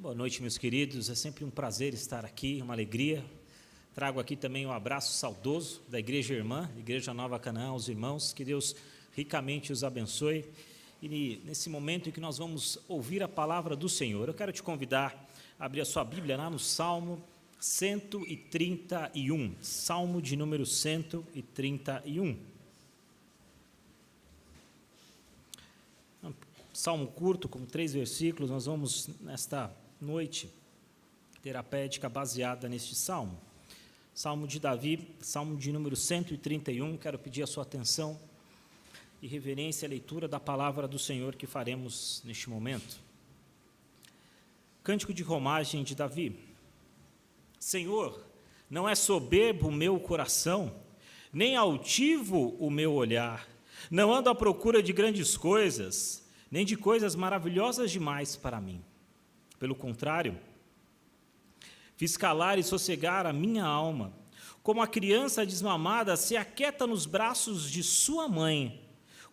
Boa noite, meus queridos. É sempre um prazer estar aqui, uma alegria. Trago aqui também um abraço saudoso da Igreja Irmã, Igreja Nova Canaã, aos irmãos. Que Deus ricamente os abençoe. E nesse momento em que nós vamos ouvir a palavra do Senhor, eu quero te convidar a abrir a sua Bíblia lá no Salmo 131. Salmo de número 131. Salmo curto, com 3 versículos. Nós vamos, nesta noite terapêutica, baseada neste salmo. Salmo de Davi, salmo de número 131. Quero pedir a sua atenção e reverência à leitura da palavra do Senhor que faremos neste momento. Cântico de romagem de Davi. Senhor, não é soberbo o meu coração, nem altivo o meu olhar. Não ando à procura de grandes coisas, nem de coisas maravilhosas demais para mim. Pelo contrário, fiz calar e sossegar a minha alma, como a criança desmamada se aquieta nos braços de sua mãe,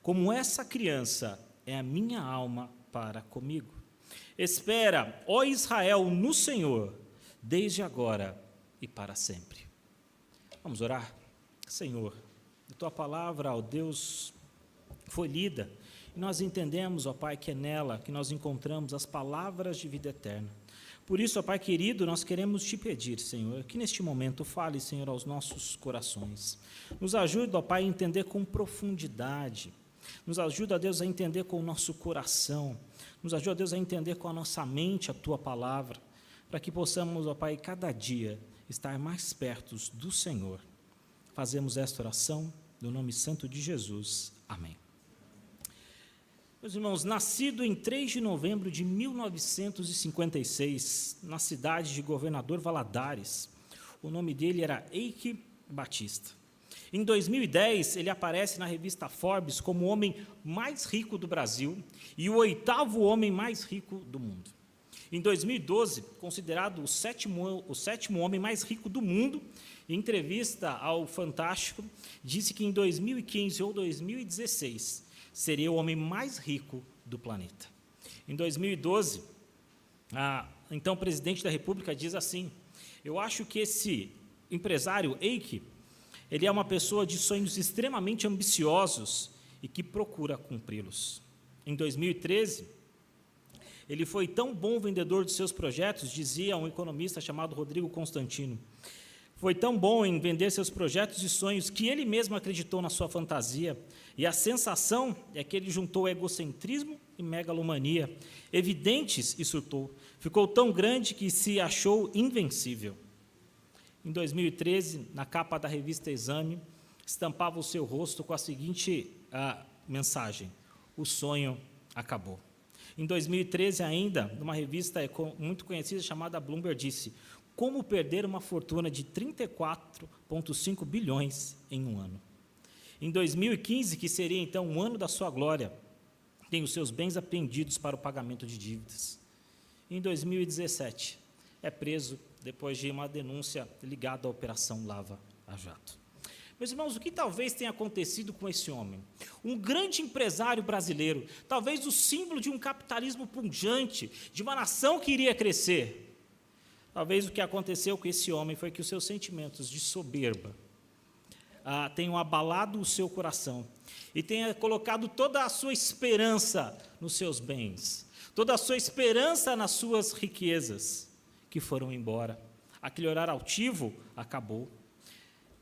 como essa criança é a minha alma para comigo. Espera, ó Israel, no Senhor, desde agora e para sempre. Vamos orar? Senhor, a tua palavra, ó Deus, foi lida. Nós entendemos, ó Pai, que é nela que nós encontramos as palavras de vida eterna. Por isso, ó Pai querido, nós queremos te pedir, Senhor, que neste momento fale, Senhor, aos nossos corações. Nos ajuda, ó Pai, a entender com profundidade. Nos ajuda, ó Deus, a entender com o nosso coração. Nos ajuda, ó Deus, a entender com a nossa mente a tua palavra, para que possamos, ó Pai, cada dia estar mais perto do Senhor. Fazemos esta oração no nome santo de Jesus. Amém. Meus irmãos, nascido em 3 de novembro de 1956, na cidade de Governador Valadares, o nome dele era Eike Batista. Em 2010, ele aparece na revista Forbes como o homem mais rico do Brasil e o 8º homem mais rico do mundo. Em 2012, considerado o sétimo homem mais rico do mundo, em entrevista ao Fantástico, disse que em 2015 ou 2016, seria o homem mais rico do planeta. Em 2012, então o presidente da República diz assim: eu acho que esse empresário Eike, ele é uma pessoa de sonhos extremamente ambiciosos e que procura cumpri-los. Em 2013, ele foi tão bom vendedor de seus projetos, dizia um economista chamado Rodrigo Constantino, foi tão bom em vender seus projetos e sonhos que ele mesmo acreditou na sua fantasia, e a sensação é que ele juntou egocentrismo e megalomania, evidentes, e surtou. Ficou tão grande que se achou invencível. Em 2013, na capa da revista Exame, estampava o seu rosto com a seguinte mensagem: o sonho acabou. Em 2013 ainda, numa revista muito conhecida chamada Bloomberg, disse: como perder uma fortuna de 34,5 bilhões em um ano. Em 2015, que seria então um ano da sua glória, tem os seus bens apreendidos para o pagamento de dívidas. Em 2017, é preso depois de uma denúncia ligada à Operação Lava Jato. Meus irmãos, o que talvez tenha acontecido com esse homem? Um grande empresário brasileiro, talvez o símbolo de um capitalismo pujante, de uma nação que iria crescer. Talvez o que aconteceu com esse homem foi que os seus sentimentos de soberba tenham abalado o seu coração e tenha colocado toda a sua esperança nos seus bens, toda a sua esperança nas suas riquezas, que foram embora. Aquele horário altivo acabou.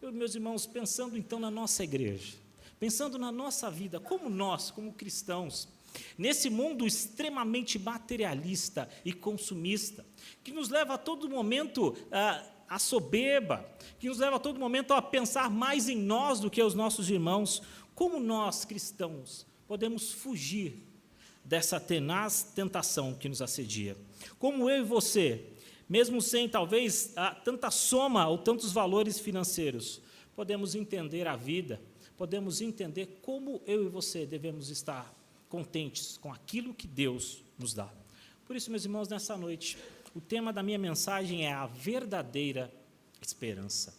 Meus irmãos, pensando então na nossa igreja, pensando na nossa vida, como nós, como cristãos, nesse mundo extremamente materialista e consumista, que nos leva a todo momento à soberba, que nos leva a todo momento a pensar mais em nós do que os nossos irmãos, como nós, cristãos, podemos fugir dessa tenaz tentação que nos assedia? Como eu e você, mesmo sem talvez tanta soma ou tantos valores financeiros, podemos entender a vida, podemos entender como eu e você devemos estar contentes com aquilo que Deus nos dá. Por isso, meus irmãos, nessa noite, o tema da minha mensagem é a verdadeira esperança.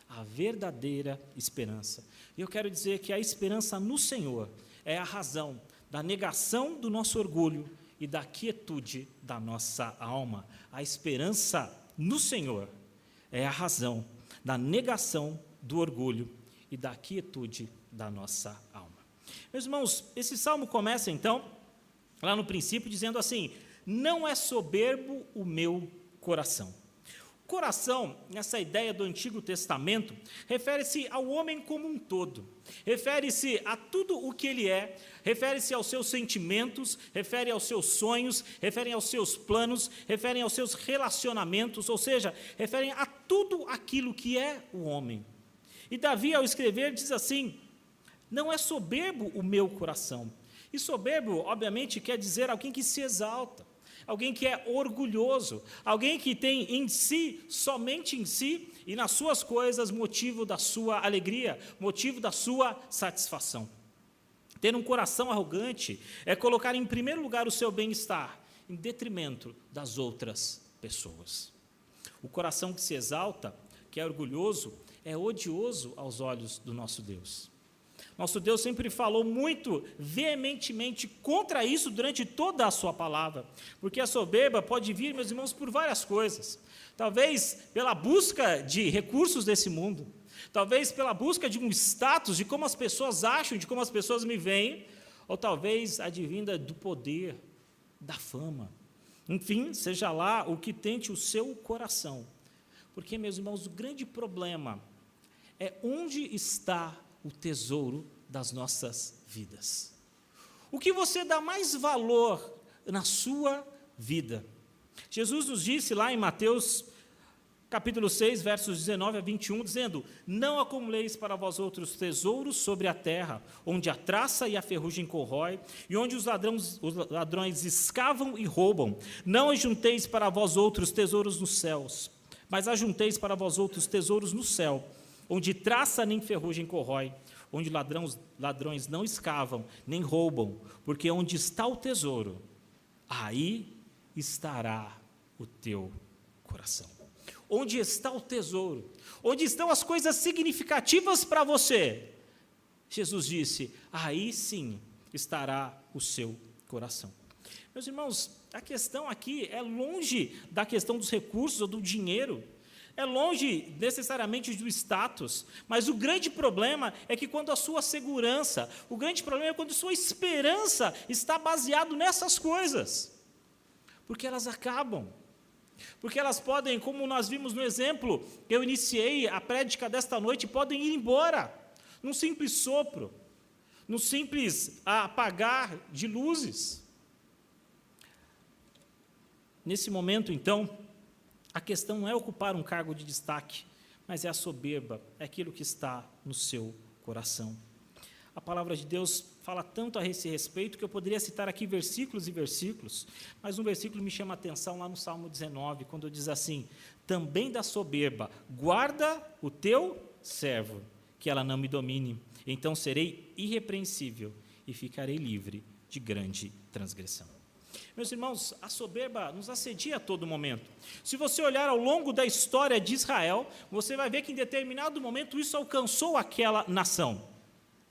A verdadeira esperança. E eu quero dizer que a esperança no Senhor é a razão da negação do nosso orgulho e da quietude da nossa alma. A esperança no Senhor é a razão da negação do orgulho e da quietude da nossa alma. Meus irmãos, esse salmo começa então, lá no princípio, dizendo assim: não é soberbo o meu coração. Coração, nessa ideia do Antigo Testamento, refere-se ao homem como um todo, refere-se a tudo o que ele é, refere-se aos seus sentimentos, refere aos seus sonhos, refere aos seus planos, refere aos seus relacionamentos, ou seja, refere a tudo aquilo que é o homem. E Davi, ao escrever, diz assim: não é soberbo o meu coração. E soberbo, obviamente, quer dizer alguém que se exalta, alguém que é orgulhoso, alguém que tem em si, somente em si, e nas suas coisas, motivo da sua alegria, motivo da sua satisfação. Ter um coração arrogante é colocar em primeiro lugar o seu bem-estar, em detrimento das outras pessoas. O coração que se exalta, que é orgulhoso, é odioso aos olhos do nosso Deus. Nosso Deus sempre falou muito veementemente contra isso durante toda a sua palavra, porque a soberba pode vir, meus irmãos, por várias coisas. Talvez pela busca de recursos desse mundo, talvez pela busca de um status, de como as pessoas acham, de como as pessoas me veem, ou talvez advinda do poder, da fama. Enfim, seja lá o que tente o seu coração. Porque, meus irmãos, o grande problema é onde está o tesouro das nossas vidas. O que você dá mais valor na sua vida? Jesus nos disse lá em Mateus, capítulo 6, versos 19 a 21, dizendo: não acumuleis para vós outros tesouros sobre a terra, onde a traça e a ferrugem corrói, e onde os ladrões escavam e roubam. Não ajunteis para vós outros tesouros nos céus, mas ajunteis para vós outros tesouros no céu, onde traça nem ferrugem corrói, onde ladrões não escavam, nem roubam, porque onde está o tesouro, aí estará o teu coração. Onde está o tesouro? Onde estão as coisas significativas para você? Jesus disse: aí sim estará o seu coração. Meus irmãos, a questão aqui é longe da questão dos recursos ou do dinheiro, é longe necessariamente do status, mas o grande problema é que quando a sua segurança, o grande problema é quando a sua esperança está baseado nessas coisas, porque elas acabam, porque elas podem, como nós vimos no exemplo que eu iniciei a prédica desta noite, podem ir embora, num simples sopro, num simples apagar de luzes. Nesse momento, então, a questão não é ocupar um cargo de destaque, mas é a soberba, é aquilo que está no seu coração. A palavra de Deus fala tanto a esse respeito que eu poderia citar aqui versículos e versículos, mas um versículo me chama a atenção lá no Salmo 19, quando diz assim: também da soberba guarda o teu servo, que ela não me domine, então serei irrepreensível e ficarei livre de grande transgressão. Meus irmãos, a soberba nos assedia a todo momento. Se você olhar ao longo da história de Israel, você vai ver que em determinado momento isso alcançou aquela nação.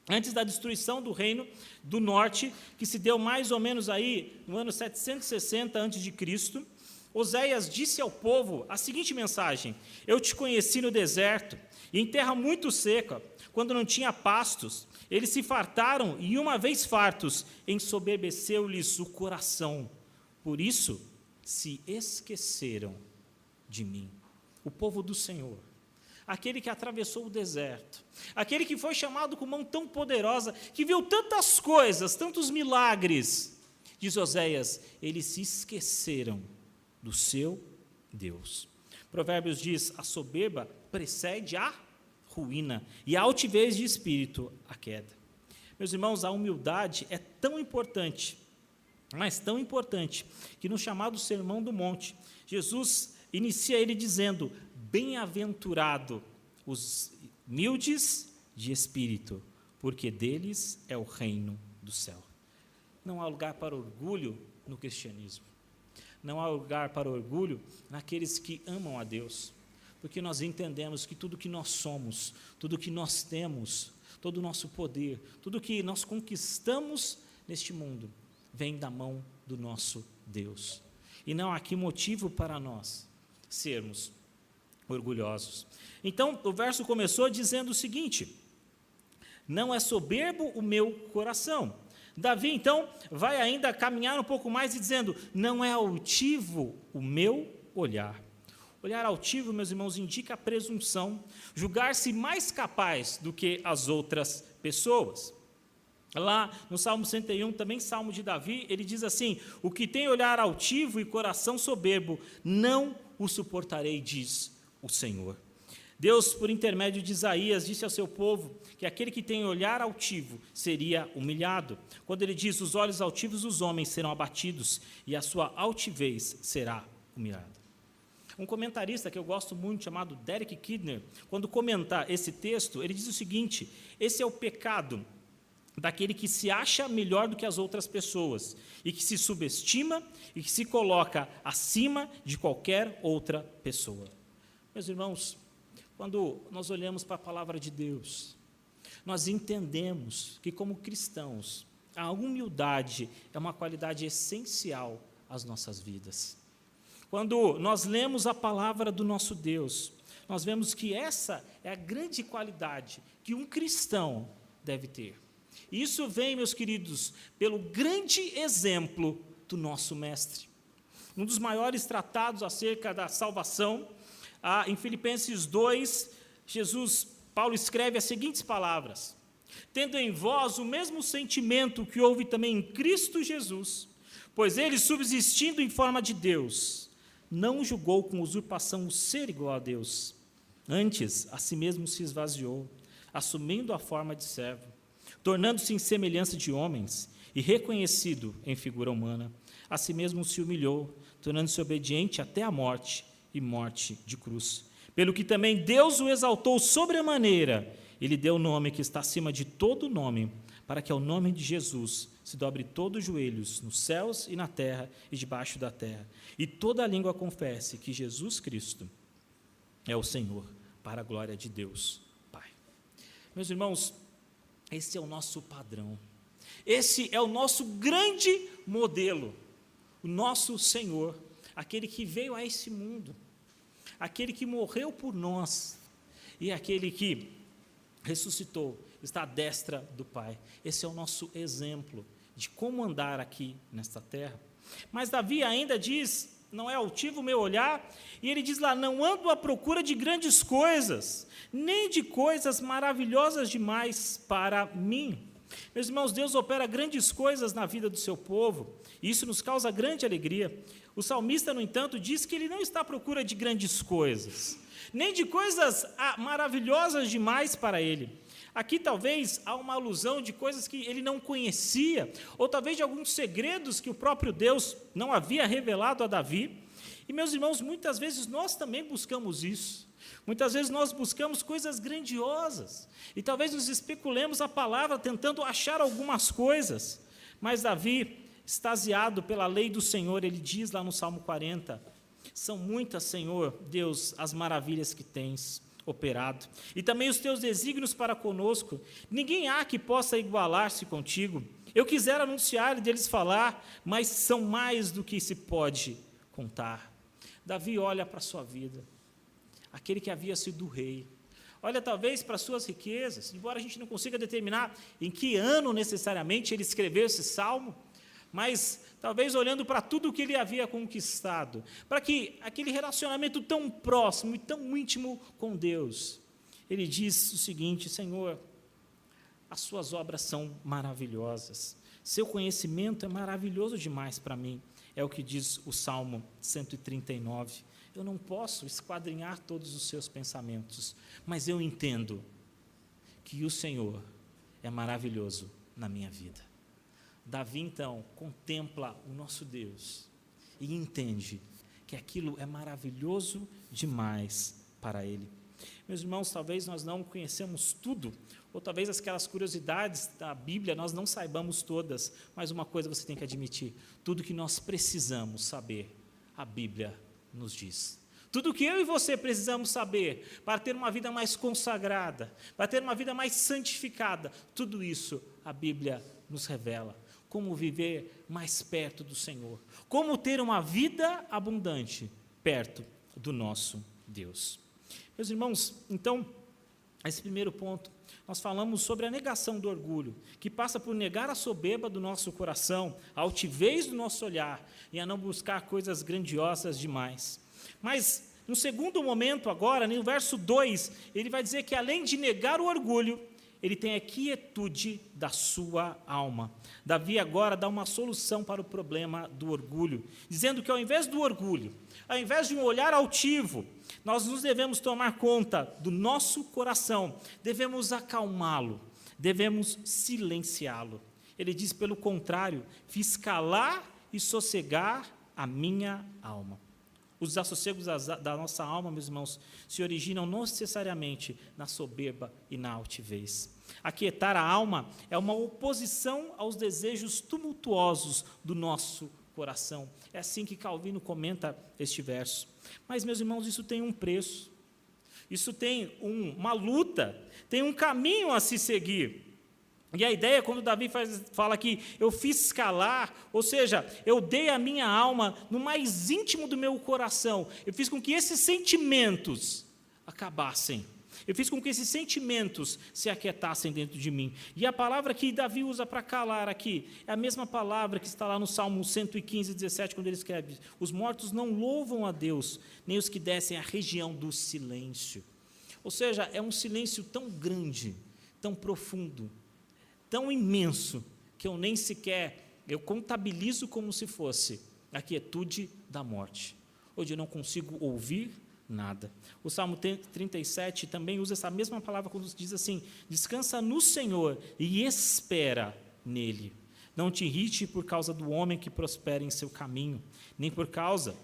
Antes da destruição do reino do norte, que se deu mais ou menos aí no ano 760 a.C., Oséias disse ao povo a seguinte mensagem: eu te conheci no deserto, e em terra muito seca, quando não tinha pastos. Eles se fartaram, e uma vez fartos, ensoberbeceu-lhes o coração. Por isso, se esqueceram de mim. O povo do Senhor, aquele que atravessou o deserto, aquele que foi chamado com mão tão poderosa, que viu tantas coisas, tantos milagres, diz Oséias, eles se esqueceram do seu Deus. Provérbios diz: a soberba precede a ruína, e a altivez de espírito, a queda. Meus irmãos, a humildade é tão importante, mas tão importante, que no chamado Sermão do Monte, Jesus inicia ele dizendo: bem-aventurado os humildes de espírito, porque deles é o reino do céu. Não há lugar para orgulho no cristianismo, não há lugar para orgulho naqueles que amam a Deus, porque nós entendemos que tudo que nós somos, tudo que nós temos, todo o nosso poder, tudo que nós conquistamos neste mundo, vem da mão do nosso Deus. E não há aqui motivo para nós sermos orgulhosos. Então, o verso começou dizendo o seguinte: não é soberbo o meu coração. Davi, então, vai ainda caminhar um pouco mais e dizendo, não é altivo o meu olhar. Olhar altivo, meus irmãos, indica a presunção, julgar-se mais capaz do que as outras pessoas. Lá no Salmo 101, também Salmo de Davi, ele diz assim, o que tem olhar altivo e coração soberbo, não o suportarei, diz o Senhor. Deus, por intermédio de Isaías, disse ao seu povo que aquele que tem olhar altivo seria humilhado. Quando ele diz, os olhos altivos dos homens serão abatidos e a sua altivez será humilhada. Um comentarista que eu gosto muito, chamado Derek Kidner, quando comenta esse texto, ele diz o seguinte, esse é o pecado daquele que se acha melhor do que as outras pessoas e que se subestima e que se coloca acima de qualquer outra pessoa. Meus irmãos, quando nós olhamos para a palavra de Deus, nós entendemos que, como cristãos, a humildade é uma qualidade essencial às nossas vidas. Quando nós lemos a palavra do nosso Deus, nós vemos que essa é a grande qualidade que um cristão deve ter. E isso vem, meus queridos, pelo grande exemplo do nosso Mestre. Um dos maiores tratados acerca da salvação, em Filipenses 2, Paulo escreve as seguintes palavras: tendo em vós o mesmo sentimento que houve também em Cristo Jesus, pois ele, subsistindo em forma de Deus, não julgou com usurpação o ser igual a Deus, antes a si mesmo se esvaziou, assumindo a forma de servo, tornando-se em semelhança de homens e reconhecido em figura humana, a si mesmo se humilhou, tornando-se obediente até a morte e morte de cruz. Pelo que também Deus o exaltou sobremaneira, e lhe deu o nome que está acima de todo nome, para que ao nome de Jesus se dobre todos os joelhos, nos céus e na terra e debaixo da terra, e toda a língua confesse que Jesus Cristo é o Senhor, para a glória de Deus Pai. Meus irmãos, esse é o nosso padrão, esse é o nosso grande modelo, o nosso Senhor, aquele que veio a esse mundo, aquele que morreu por nós e aquele que ressuscitou, está à destra do Pai. Esse é o nosso exemplo de como andar aqui nesta terra. Mas Davi ainda diz, não é altivo o meu olhar, e ele diz lá, não ando à procura de grandes coisas, nem de coisas maravilhosas demais para mim. Meus irmãos, Deus opera grandes coisas na vida do seu povo, e isso nos causa grande alegria. O salmista, no entanto, diz que ele não está à procura de grandes coisas, nem de coisas maravilhosas demais para ele. Aqui talvez há uma alusão de coisas que ele não conhecia, ou talvez de alguns segredos que o próprio Deus não havia revelado a Davi. E, meus irmãos, muitas vezes nós também buscamos isso. Muitas vezes nós buscamos coisas grandiosas, e talvez nos especulemos a palavra tentando achar algumas coisas. Mas Davi, extasiado pela lei do Senhor, ele diz lá no Salmo 40, são muitas, Senhor, Deus, as maravilhas que tens operado, e também os teus desígnios para conosco, ninguém há que possa igualar-se contigo. Eu quisera anunciar e deles falar, mas são mais do que se pode contar. Davi olha para a sua vida, aquele que havia sido rei, olha talvez para as suas riquezas, embora a gente não consiga determinar em que ano necessariamente ele escreveu esse salmo, mas talvez olhando para tudo o que ele havia conquistado, para que aquele relacionamento tão próximo e tão íntimo com Deus, ele diz o seguinte: Senhor, as suas obras são maravilhosas, seu conhecimento é maravilhoso demais para mim, é o que diz o Salmo 139, eu não posso esquadrinhar todos os seus pensamentos, mas eu entendo que o Senhor é maravilhoso na minha vida. Davi, então, contempla o nosso Deus e entende que aquilo é maravilhoso demais para ele. Meus irmãos, talvez nós não conhecemos tudo, ou talvez aquelas curiosidades da Bíblia nós não saibamos todas, mas uma coisa você tem que admitir, tudo que nós precisamos saber, a Bíblia nos diz. Tudo que eu e você precisamos saber para ter uma vida mais consagrada, para ter uma vida mais santificada, tudo isso a Bíblia nos revela. como viver mais perto do Senhor, como ter uma vida abundante perto do nosso Deus. Meus irmãos, então, esse primeiro ponto, nós falamos sobre a negação do orgulho, que passa por negar a soberba do nosso coração, a altivez do nosso olhar e a não buscar coisas grandiosas demais. Mas, no segundo momento agora, no verso 2, ele vai dizer que além de negar o orgulho, ele tem a quietude da sua alma. Davi agora dá uma solução para o problema do orgulho, dizendo que ao invés do orgulho, ao invés de um olhar altivo, nós nos devemos tomar conta do nosso coração, devemos acalmá-lo, devemos silenciá-lo. Ele diz, pelo contrário, fiz calar e sossegar a minha alma. Os desassossegos da nossa alma, meus irmãos, se originam não necessariamente na soberba e na altivez. Aquietar a alma é uma oposição aos desejos tumultuosos do nosso coração. É assim que Calvino comenta este verso. Mas, meus irmãos, isso tem um preço. Isso tem uma luta, tem um caminho a se seguir. E a ideia, quando Davi fala que eu fiz calar, ou seja, eu dei a minha alma no mais íntimo do meu coração, eu fiz com que esses sentimentos acabassem, eu fiz com que esses sentimentos se aquietassem dentro de mim. E a palavra que Davi usa para calar aqui, é a mesma palavra que está lá no Salmo 115, 17, quando ele escreve, os mortos não louvam a Deus, nem os que descem à região do silêncio. Ou seja, é um silêncio tão grande, tão profundo, tão imenso, que eu nem sequer, eu contabilizo como se fosse a quietude da morte, onde eu não consigo ouvir nada. O Salmo 37 também usa essa mesma palavra quando diz assim, descansa no Senhor e espera nele. Não te irrite por causa do homem que prospera em seu caminho, nem por causa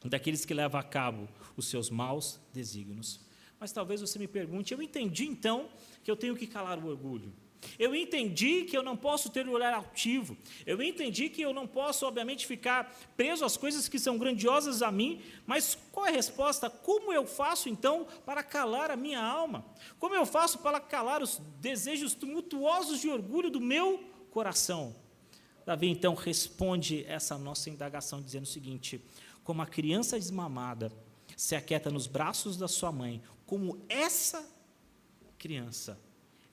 daqueles que levam a cabo os seus maus desígnios. Mas talvez você me pergunte, eu entendi então que eu tenho que calar o orgulho. Eu entendi que eu não posso ter um olhar altivo. Eu entendi que eu não posso, obviamente, ficar preso às coisas que são grandiosas a mim. Mas qual é a resposta? Como eu faço, então, para calar a minha alma? Como eu faço para calar os desejos tumultuosos de orgulho do meu coração? Davi, então, responde essa nossa indagação, dizendo o seguinte, como a criança desmamada se aquieta nos braços da sua mãe, como essa criança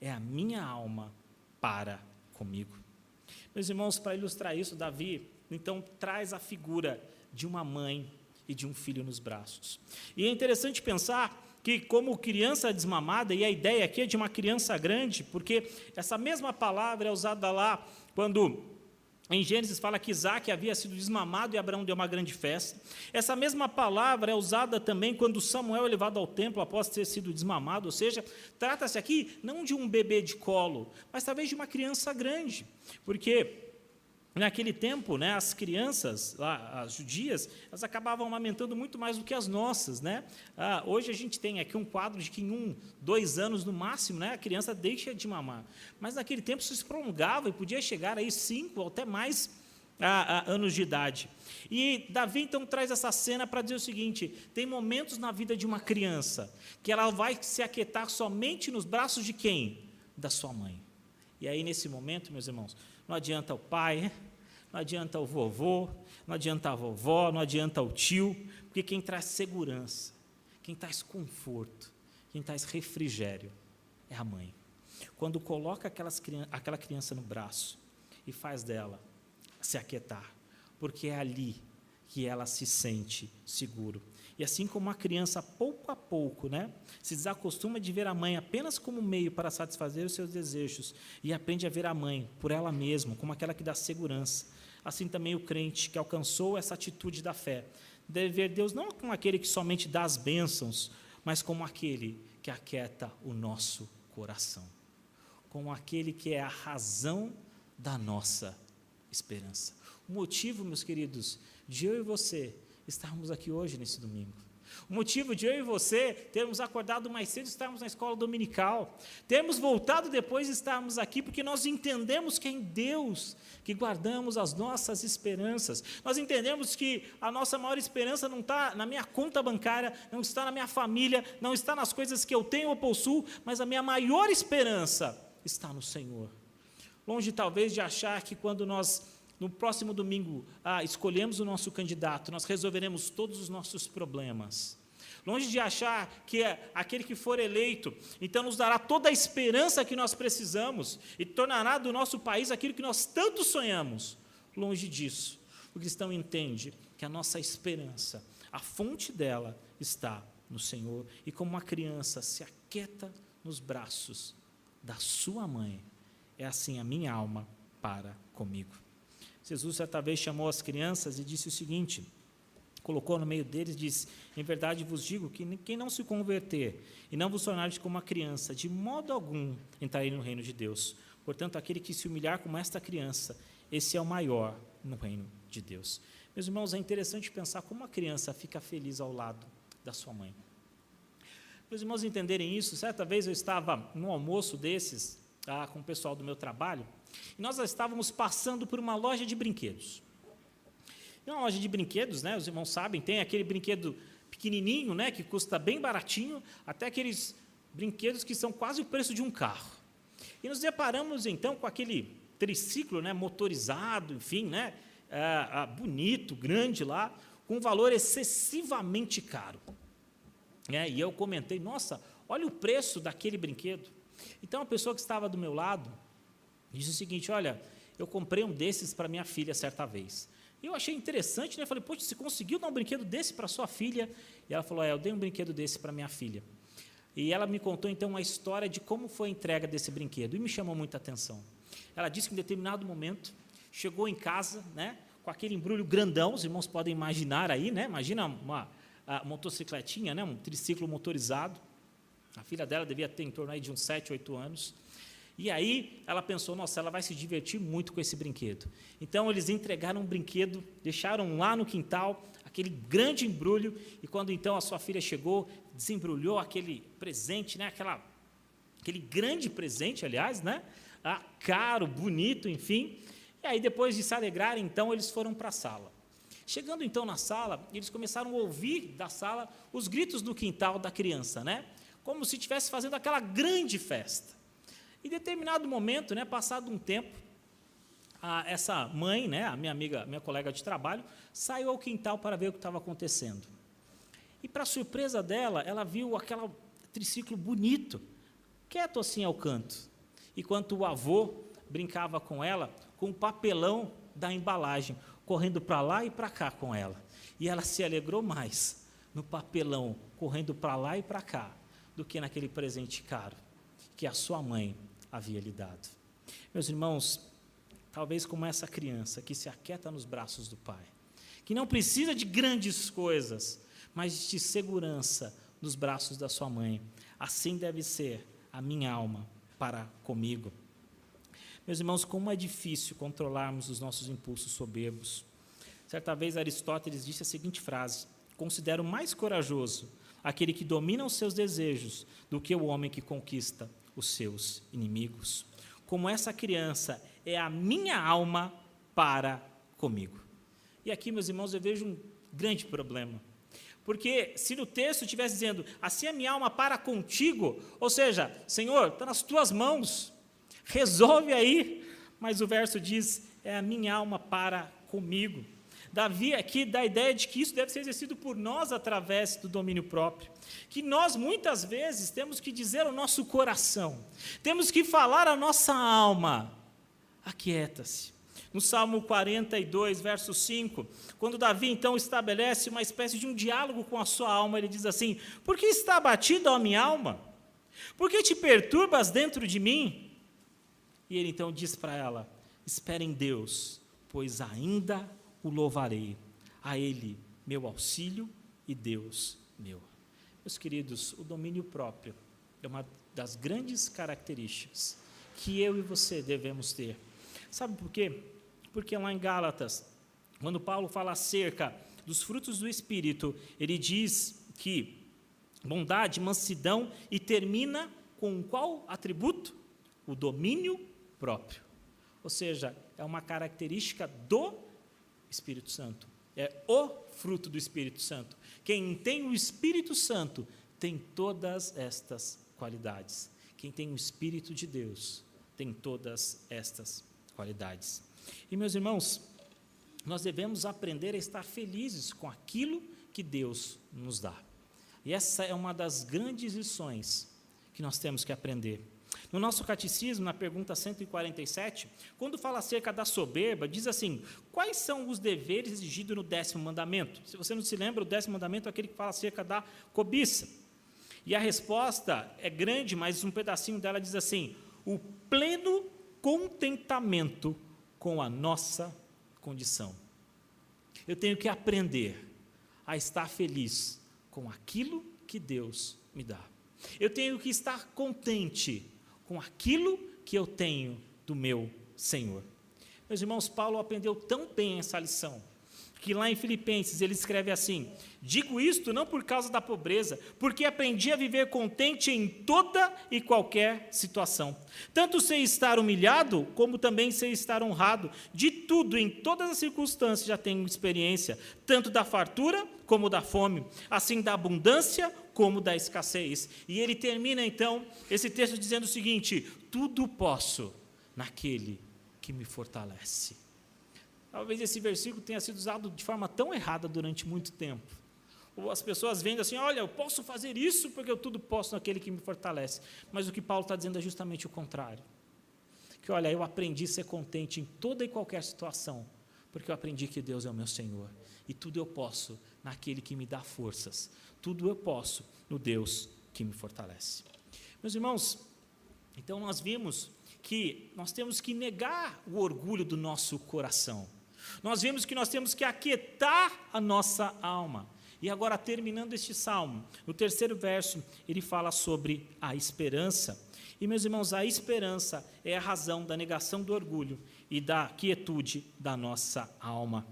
é a minha alma para comigo. Meus irmãos, para ilustrar isso, Davi, então, traz a figura de uma mãe e de um filho nos braços. E é interessante pensar que, como criança desmamada, e a ideia aqui é de uma criança grande, porque essa mesma palavra é usada lá, quando em Gênesis fala que Isaac havia sido desmamado e Abraão deu uma grande festa. Essa mesma palavra é usada também quando Samuel é levado ao templo após ter sido desmamado, ou seja, trata-se aqui não de um bebê de colo, mas talvez de uma criança grande, porque naquele tempo, né, as crianças, lá, as judias, elas acabavam amamentando muito mais do que as nossas, né? Hoje a gente tem aqui um quadro de que em 2 anos no máximo, né, a criança deixa de mamar. Mas naquele tempo isso se prolongava e podia chegar aí 5 ou até mais anos de idade. E Davi então traz essa cena para dizer o seguinte, tem momentos na vida de uma criança que ela vai se aquietar somente nos braços de quem? Da sua mãe. E aí nesse momento, meus irmãos, não adianta o pai, não adianta o vovô, não adianta a vovó, não adianta o tio, porque quem traz segurança, quem traz conforto, quem traz refrigério é a mãe. Quando coloca aquela criança no braço e faz dela se aquietar, porque é ali que ela se sente seguro. E assim como a criança, pouco a pouco, né, se desacostuma de ver a mãe apenas como meio para satisfazer os seus desejos e aprende a ver a mãe por ela mesma, como aquela que dá segurança. Assim também o crente que alcançou essa atitude da fé deve ver Deus não como aquele que somente dá as bênçãos, mas como aquele que aquieta o nosso coração, como aquele que é a razão da nossa esperança. O motivo, meus queridos, de eu e você estarmos aqui hoje, nesse domingo. O motivo de eu e você termos acordado mais cedo, estarmos na escola dominical, termos voltado depois e estarmos aqui, porque nós entendemos que é em Deus que guardamos as nossas esperanças. Nós entendemos que a nossa maior esperança não está na minha conta bancária, não está na minha família, não está nas coisas que eu tenho ou possuo, mas a minha maior esperança está no Senhor. Longe, talvez, de achar que quando nós, no próximo domingo, escolhemos o nosso candidato, nós resolveremos todos os nossos problemas. Longe de achar que aquele que for eleito, então nos dará toda a esperança que nós precisamos e tornará do nosso país aquilo que nós tanto sonhamos. Longe disso. O cristão entende que a nossa esperança, a fonte dela está no Senhor. E como uma criança se aquieta nos braços da sua mãe, é assim a minha alma para comigo. Jesus certa vez chamou as crianças e disse o seguinte, colocou no meio deles e disse: em verdade vos digo que quem não se converter e não vos tornar como uma criança, de modo algum entrarei no reino de Deus. Portanto, aquele que se humilhar como esta criança, esse é o maior no reino de Deus. Meus irmãos, é interessante pensar como uma criança fica feliz ao lado da sua mãe. Meus irmãos entenderem isso, certa vez eu estava num almoço desses, com o pessoal do meu trabalho, e nós estávamos passando por uma loja de brinquedos. E uma loja de brinquedos, né, os irmãos sabem, tem aquele brinquedo pequenininho, né, que custa bem baratinho, até aqueles brinquedos que são quase o preço de um carro. E nos deparamos, então, com aquele triciclo, né, motorizado, enfim, né, bonito, grande lá, com um valor excessivamente caro. E eu comentei, nossa, olha o preço daquele brinquedo. Então, a pessoa que estava do meu lado disse o seguinte: olha, eu comprei um desses para minha filha certa vez. E eu achei interessante, né? Eu falei, poxa, você conseguiu dar um brinquedo desse para sua filha? E ela falou, eu dei um brinquedo desse para minha filha. E ela me contou, então, a história de como foi a entrega desse brinquedo, e me chamou muita atenção. Ela disse que em determinado momento, chegou em casa, né, com aquele embrulho grandão, os irmãos podem imaginar aí, né? Imagina uma motocicletinha, né, um triciclo motorizado. A filha dela devia ter em torno aí de uns 7, 8 anos. E aí ela pensou, nossa, ela vai se divertir muito com esse brinquedo. Então eles entregaram um brinquedo, deixaram lá no quintal, aquele grande embrulho, e quando então a sua filha chegou, desembrulhou aquele presente, né, aquele grande presente, aliás, né, caro, bonito, enfim. E aí depois de se alegrarem, então eles foram para a sala. Chegando então na sala, eles começaram a ouvir da sala os gritos do quintal da criança, né, como se estivesse fazendo aquela grande festa. Em determinado momento, né, passado um tempo, essa mãe, né, a minha colega de trabalho, saiu ao quintal para ver o que estava acontecendo. E, para surpresa dela, ela viu aquele triciclo bonito, quieto assim ao canto, enquanto o avô brincava com ela com o papelão da embalagem, correndo para lá e para cá com ela. E ela se alegrou mais no papelão, correndo para lá e para cá, do que naquele presente caro que a sua mãe havia lhe dado. Meus irmãos, talvez como essa criança que se aquieta nos braços do Pai, que não precisa de grandes coisas, mas de segurança nos braços da sua mãe, assim deve ser a minha alma para comigo. Meus irmãos, como é difícil controlarmos os nossos impulsos soberbos. Certa vez Aristóteles disse a seguinte frase: considero mais corajoso aquele que domina os seus desejos do que o homem que conquista os seus inimigos. Como essa criança é a minha alma para comigo. E aqui, meus irmãos, eu vejo um grande problema. Porque se no texto estivesse dizendo, assim é minha alma para contigo, ou seja, Senhor, está nas tuas mãos, resolve aí. Mas o verso diz, é a minha alma para comigo. Davi aqui dá a ideia de que isso deve ser exercido por nós através do domínio próprio. Que nós, muitas vezes, temos que dizer ao nosso coração, temos que falar à nossa alma, aquieta-se. No Salmo 42, verso 5, quando Davi, então, estabelece uma espécie de um diálogo com a sua alma, ele diz assim, por que está abatida a minha alma? Por que te perturbas dentro de mim? E ele, então, diz para ela, espera em Deus, pois ainda o louvarei, a Ele, meu auxílio e Deus meu. Meus queridos, o domínio próprio é uma das grandes características que eu e você devemos ter. Sabe por quê? Porque lá em Gálatas, quando Paulo fala acerca dos frutos do Espírito, ele diz que bondade, mansidão, e termina com qual atributo? O domínio próprio. Ou seja, é uma característica do Espírito Santo, é o fruto do Espírito Santo. Quem tem o Espírito Santo tem todas estas qualidades. Quem tem o Espírito de Deus tem todas estas qualidades. E, meus irmãos, nós devemos aprender a estar felizes com aquilo que Deus nos dá. E essa é uma das grandes lições que nós temos que aprender. No nosso catecismo, na pergunta 147, quando fala acerca da soberba, diz assim: quais são os deveres exigidos no 10º mandamento? Se você não se lembra, o 10º mandamento é aquele que fala acerca da cobiça. E a resposta é grande, mas um pedacinho dela diz assim: o pleno contentamento com a nossa condição. Eu tenho que aprender a estar feliz com aquilo que Deus me dá. Eu tenho que estar contente com aquilo que eu tenho do meu Senhor. Meus irmãos, Paulo aprendeu tão bem essa lição, que lá em Filipenses ele escreve assim: digo isto não por causa da pobreza, porque aprendi a viver contente em toda e qualquer situação. Tanto sei estar humilhado, como também sei estar honrado. De tudo, em todas as circunstâncias, já tenho experiência, tanto da fartura como da fome, assim da abundância como da escassez. E ele termina, então, esse texto dizendo o seguinte: tudo posso naquele que me fortalece. Talvez esse versículo tenha sido usado de forma tão errada durante muito tempo. Ou as pessoas vendo assim: olha, eu posso fazer isso porque eu tudo posso naquele que me fortalece. Mas o que Paulo está dizendo é justamente o contrário. Que, olha, eu aprendi a ser contente em toda e qualquer situação, porque eu aprendi que Deus é o meu Senhor. E tudo eu posso naquele que me dá forças. Tudo eu posso no Deus que me fortalece. Meus irmãos, então nós vimos que nós temos que negar o orgulho do nosso coração. Nós vimos que nós temos que aquietar a nossa alma. E agora, terminando este salmo, no 3º verso, ele fala sobre a esperança. E, meus irmãos, a esperança é a razão da negação do orgulho e da quietude da nossa alma.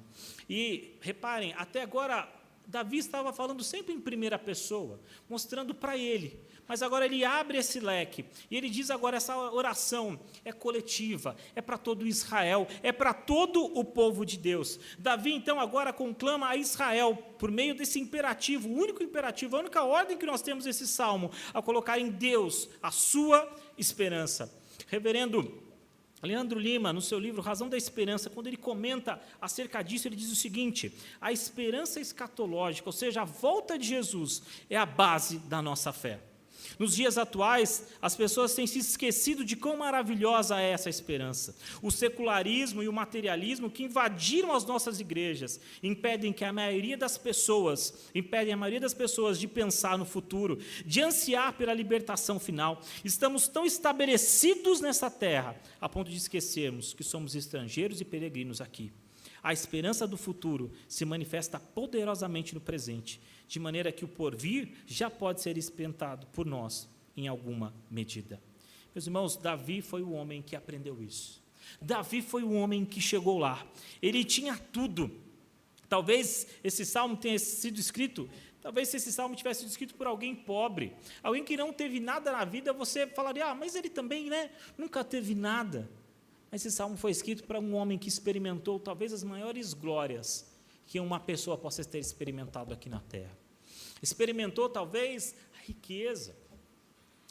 E, reparem, até agora, Davi estava falando sempre em primeira pessoa, mostrando para ele. Mas agora ele abre esse leque, e ele diz agora: essa oração é coletiva, é para todo Israel, é para todo o povo de Deus. Davi, então, agora conclama a Israel, por meio desse imperativo, o único imperativo, a única ordem que nós temos nesse salmo, a colocar em Deus a sua esperança. Reverendo Leandro Lima, no seu livro Razão da Esperança, quando ele comenta acerca disso, ele diz o seguinte: a esperança escatológica, ou seja, a volta de Jesus, é a base da nossa fé. Nos dias atuais, as pessoas têm se esquecido de quão maravilhosa é essa esperança. O secularismo e o materialismo que invadiram as nossas igrejas impedem a maioria das pessoas de pensar no futuro, de ansiar pela libertação final. Estamos tão estabelecidos nessa terra, a ponto de esquecermos que somos estrangeiros e peregrinos aqui. A esperança do futuro se manifesta poderosamente no presente, de maneira que o porvir já pode ser experimentado por nós em alguma medida. Meus irmãos, Davi foi o homem que aprendeu isso. Davi foi o homem que chegou lá. Ele tinha tudo. Talvez esse salmo tenha sido escrito, talvez se esse salmo tivesse sido escrito por alguém pobre, alguém que não teve nada na vida, você falaria: mas ele também, nunca teve nada. Esse salmo foi escrito para um homem que experimentou talvez as maiores glórias que uma pessoa possa ter experimentado aqui na terra. Experimentou talvez a riqueza,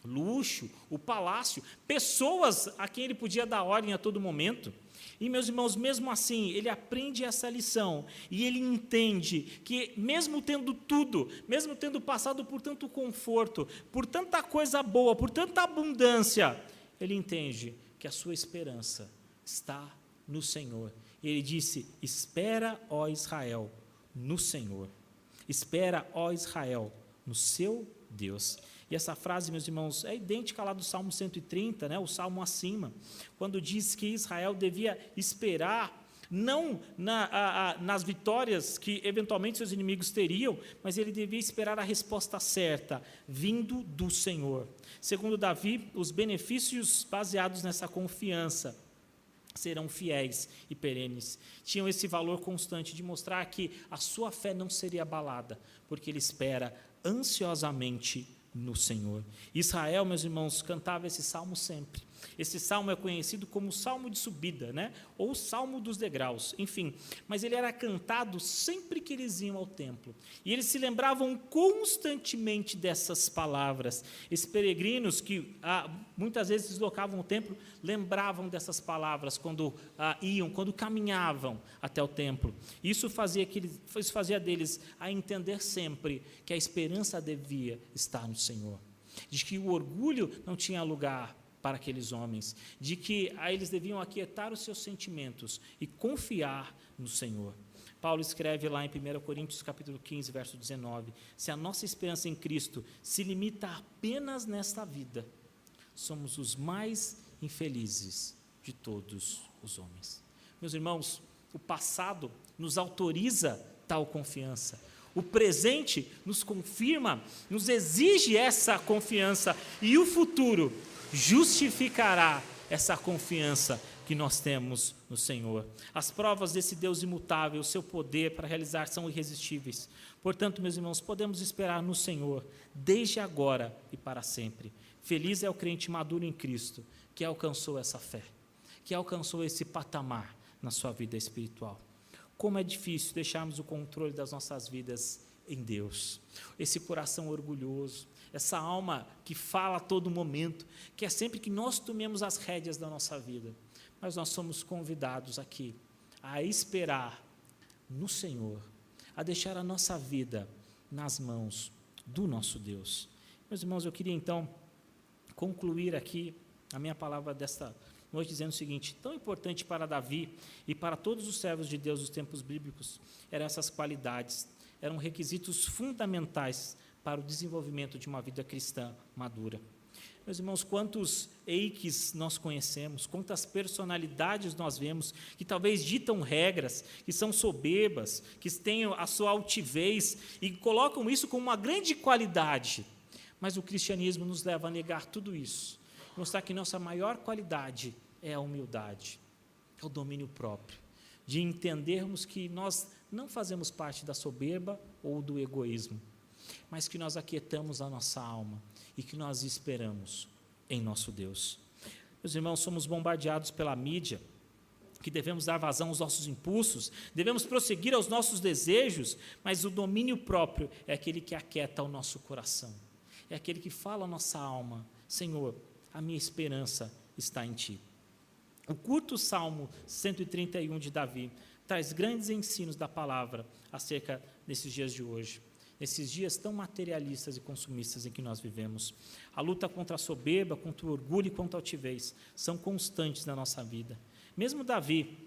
luxo, o palácio, pessoas a quem ele podia dar ordem a todo momento. E, meus irmãos, mesmo assim, ele aprende essa lição e ele entende que, mesmo tendo tudo, mesmo tendo passado por tanto conforto, por tanta coisa boa, por tanta abundância, ele entende que a sua esperança está no Senhor. E ele disse: espera, ó Israel, no Senhor. Espera, ó Israel, no seu Deus. E essa frase, meus irmãos, é idêntica lá do Salmo 130, o Salmo acima, quando diz que Israel devia esperar, não nas vitórias que eventualmente seus inimigos teriam, mas ele devia esperar a resposta certa, vindo do Senhor. Segundo Davi, os benefícios baseados nessa confiança serão fiéis e perenes. Tinham esse valor constante de mostrar que a sua fé não seria abalada, porque ele espera ansiosamente no Senhor. Israel, meus irmãos, cantava esse salmo sempre. Esse salmo é conhecido como Salmo de Subida, né? Ou Salmo dos Degraus, enfim. Mas ele era cantado sempre que eles iam ao templo. E eles se lembravam constantemente dessas palavras. Esses peregrinos que muitas vezes deslocavam o templo, lembravam dessas palavras quando quando caminhavam até o templo. Isso fazia deles a entender sempre que a esperança devia estar no Senhor. De que o orgulho não tinha lugar para aqueles homens, de que eles deviam aquietar os seus sentimentos e confiar no Senhor. Paulo escreve lá em 1 Coríntios capítulo 15, verso 19, se a nossa esperança em Cristo se limita apenas nesta vida, somos os mais infelizes de todos os homens. Meus irmãos, o passado nos autoriza tal confiança. O presente nos confirma, nos exige essa confiança, e o futuro justificará essa confiança que nós temos no Senhor. As provas desse Deus imutável, o seu poder para realizar são irresistíveis. Portanto, meus irmãos, podemos esperar no Senhor, desde agora e para sempre. Feliz é o crente maduro em Cristo, que alcançou essa fé, que alcançou esse patamar na sua vida espiritual. Como é difícil deixarmos o controle das nossas vidas em Deus. Esse coração orgulhoso, essa alma que fala a todo momento, que é sempre que nós tomemos as rédeas da nossa vida. Mas nós somos convidados aqui a esperar no Senhor, a deixar a nossa vida nas mãos do nosso Deus. Meus irmãos, eu queria então concluir aqui a minha palavra desta noite dizendo o seguinte: tão importante para Davi e para todos os servos de Deus dos tempos bíblicos eram essas qualidades, eram requisitos fundamentais para o desenvolvimento de uma vida cristã madura. Meus irmãos, quantos Eikes nós conhecemos, quantas personalidades nós vemos que talvez ditam regras, que são soberbas, que têm a sua altivez e colocam isso como uma grande qualidade. Mas o cristianismo nos leva a negar tudo isso, mostrar que nossa maior qualidade é a humildade, é o domínio próprio, de entendermos que nós não fazemos parte da soberba ou do egoísmo, mas que nós aquietamos a nossa alma e que nós esperamos em nosso Deus. Meus irmãos, somos bombardeados pela mídia, que devemos dar vazão aos nossos impulsos, devemos prosseguir aos nossos desejos, mas o domínio próprio é aquele que aquieta o nosso coração, é aquele que fala a nossa alma: Senhor, a minha esperança está em Ti. O curto Salmo 131 de Davi traz grandes ensinos da palavra acerca desses dias de hoje, nesses dias tão materialistas e consumistas em que nós vivemos. A luta contra a soberba, contra o orgulho e contra a altivez são constantes na nossa vida. Mesmo Davi,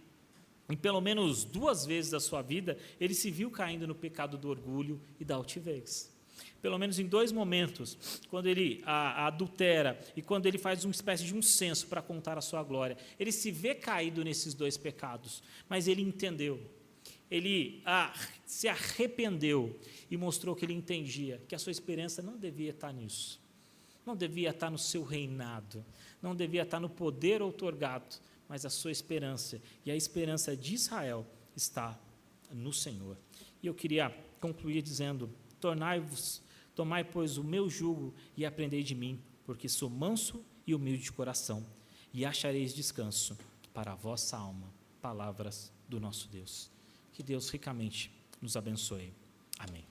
em pelo menos 2 vezes da sua vida, ele se viu caindo no pecado do orgulho e da altivez. Pelo menos em 2 momentos, quando ele adultera e quando ele faz uma espécie de um censo para contar a sua glória, ele se vê caído nesses 2 pecados, mas ele entendeu, ele se arrependeu e mostrou que ele entendia que a sua esperança não devia estar nisso, não devia estar no seu reinado, não devia estar no poder outorgado, mas a sua esperança e a esperança de Israel está no Senhor. E eu queria concluir dizendo: tomai, pois, o meu jugo e aprendei de mim, porque sou manso e humilde de coração, e achareis descanso para a vossa alma. Palavras do nosso Deus. Que Deus ricamente nos abençoe. Amém.